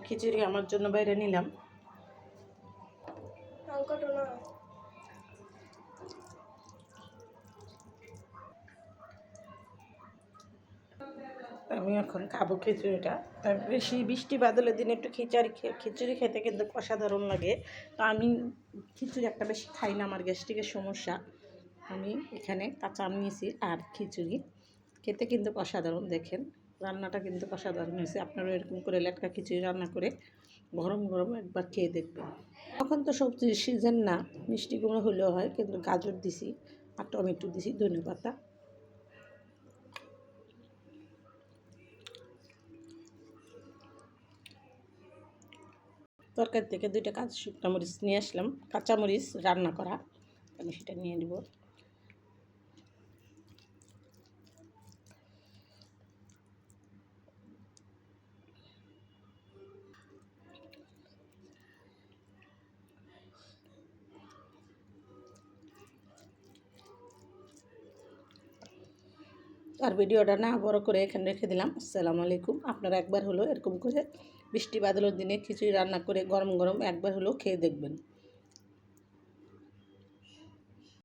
খিচুড়ি আমার জন্য বাইরে নিলাম। আমি এখন খাবো খিচুড়িটা। বেশি বৃষ্টি বাদলের দিনে একটু খিচুড়ি খেতে কিন্তু অসাধারণ লাগে। তো আমি খিচুড়ি একটা বেশি খাই না, আমার গ্যাস্ট্রিকের সমস্যা। আমি এখানে কাঁচা আম নিয়েছি আর খিচুড়ি খেতে কিন্তু অসাধারণ। দেখেন রান্নাটা কিন্তু অসাধারণ হয়েছে। আপনারা এরকম করে লেটকা খিচুড়ি রান্না করে গরম গরম একবার খেয়ে দেখবেন। এখন তো সবজির সিজন না, মিষ্টি কুমড়ো হলেও হয়, কিন্তু গাজর দিছি আর টমেটো দিছি, ধনেপাতা। তরকারি থেকে 2টা শুকনো মরিচ নিয়ে আসলাম, কাঁচামরিচ রান্না করা, আমি সেটা নিয়ে নেব। আর ভিডিওটা না বড় করে এখানে রেখে দিলাম। আসসালামু আলাইকুম। আপনারা একবার হলো এরকম করে বৃষ্টি বাদলের দিনে খিচুড়ি রান্না করে গরম গরম একবার হলো খেয়ে দেখবেন।